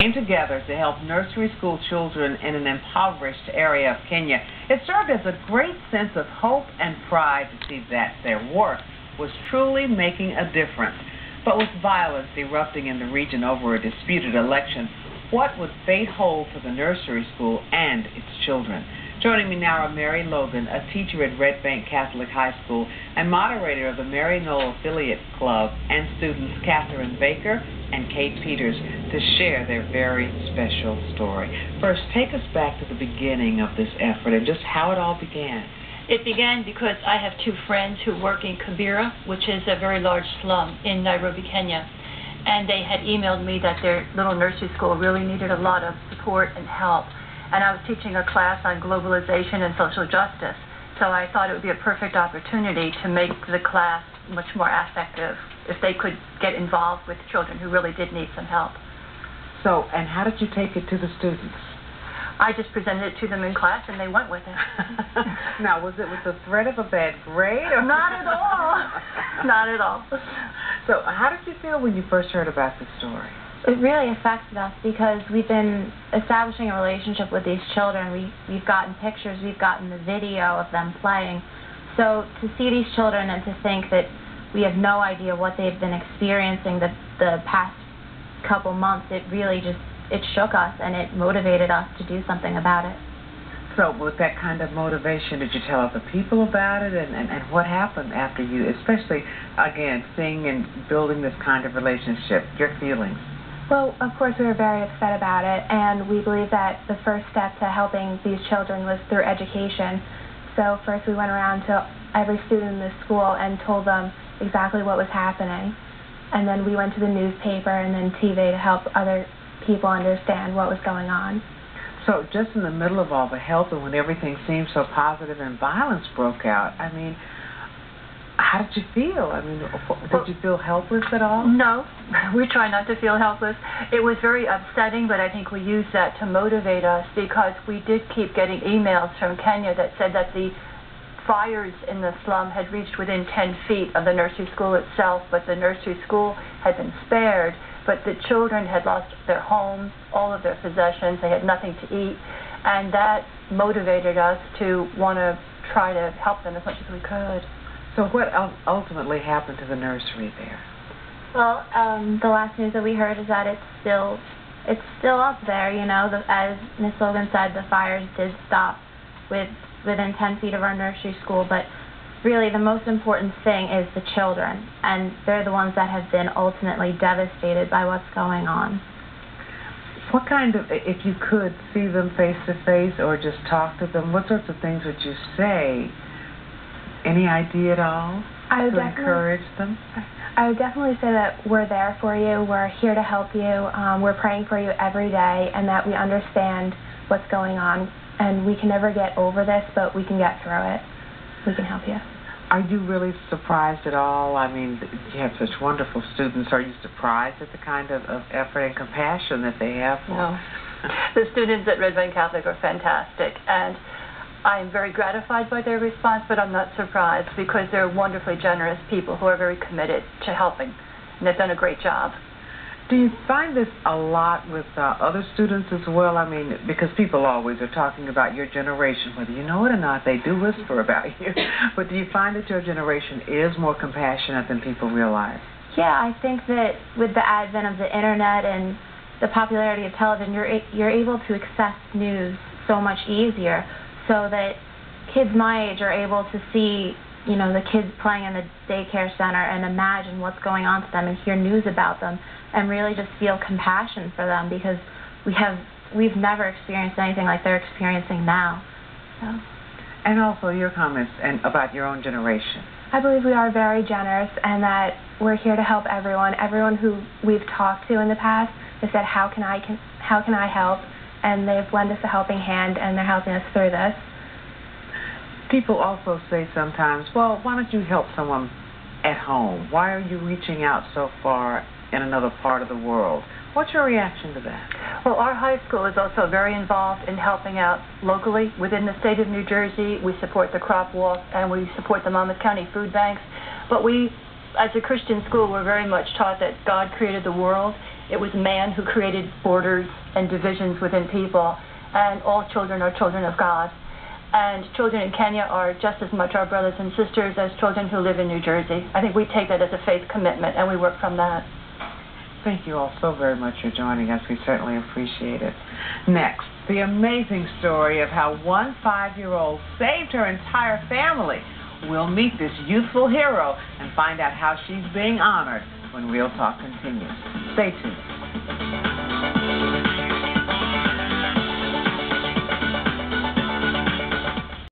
came together to help nursery school children in an impoverished area of Kenya. It served as a great sense of hope and pride to see that their work was truly making a difference. But with violence erupting in the region over a disputed election, what would fate hold for the nursery school and its children? Joining me now are Mary Logan, a teacher at Red Bank Catholic High School and moderator of the Maryknoll Affiliate Club, and students Catherine Baker and Kate Peters to share their very special story. First, take us back to the beginning of this effort and just how it all began. It began because I have two friends who work in Kibera, which is a very large slum in Nairobi, Kenya, and they had emailed me that their little nursery school really needed a lot of support and help. And I was teaching a class on globalization and social justice, so I thought it would be a perfect opportunity to make the class much more effective if they could get involved with children who really did need some help. So, and how did you take it to the students? I just presented it to them in class, and they went with it. Now, was it with the threat of a bad grade? Or? Not at all. Not at all. So, how did you feel when you first heard about this story? It really affected us because we've been establishing a relationship with these children. We've gotten pictures, we've gotten the video of them playing. So to see these children and to think that we have no idea what they've been experiencing the past couple months, it really just, it shook us and it motivated us to do something about it. So with that kind of motivation, did you tell other people about it, and what happened after you, especially, again, seeing and building this kind of relationship, your feelings? Well, of course, we were very upset about it, and we believe that the first step to helping these children was through education. So first we went around to every student in the school and told them exactly what was happening. And then we went to the newspaper and then TV to help other people understand what was going on. So just in the middle of all the help and when everything seemed so positive and violence broke out, I mean, how did you feel? I mean, did you feel helpless at all? No, we try not to feel helpless. It was very upsetting, but I think we used that to motivate us because we did keep getting emails from Kenya that said that the fires in the slum had reached within 10 feet of the nursery school itself, but the nursery school had been spared, but the children had lost their homes, all of their possessions, they had nothing to eat, and that motivated us to want to try to help them as much as we could. So what ultimately happened to the nursery there? Well, the last news that we heard is that it's still up there. You know, as Ms. Logan said, the fires did stop within 10 feet of our nursery school, but really the most important thing is the children, and they're the ones that have been ultimately devastated by what's going on. What kind of, if you could see them face to face or just talk to them, what sorts of things would you say? Any idea at all to encourage them? I would definitely say that we're there for you. We're here to help you. We're praying for you every day, and that we understand what's going on. And we can never get over this, but we can get through it. We can help you. Are you really surprised at all? I mean, you have such wonderful students. Are you surprised at the kind of effort and compassion that they have for? No. The students at Red Bank Catholic are fantastic, and I am very gratified by their response, but I'm not surprised because they're wonderfully generous people who are very committed to helping, and they've done a great job. Do you find this a lot with other students as well? I mean, because people always are talking about your generation, whether you know it or not, they do whisper about you. But do you find that your generation is more compassionate than people realize? Yeah, I think that with the advent of the internet and the popularity of television, you're able to access news so much easier, so that kids my age are able to see, you know, the kids playing in the daycare center and imagine what's going on to them and hear news about them and really just feel compassion for them because we've never experienced anything like they're experiencing now. So. And also your comments about your own generation. I believe we are very generous and that we're here to help everyone. Everyone who we've talked to in the past has said, how can I help? And they've lent us a helping hand, and they're helping us through this. People also say sometimes, well, why don't you help someone at home? Why are you reaching out so far in another part of the world? What's your reaction to that? Well, our high school is also very involved in helping out locally within the state of New Jersey. We support the crop walk, and we support the Monmouth County food banks. But we, as a Christian school, we're very much taught that God created the world, it was man who created borders and divisions within people, and all children are children of God. And children in Kenya are just as much our brothers and sisters as children who live in New Jersey. I think we take that as a faith commitment, and we work from that. Thank you all so very much for joining us. We certainly appreciate it. Next, the amazing story of how one 5-year-old saved her entire family. We'll meet this youthful hero and find out how she's being honored when Real Talk continues. Stay tuned.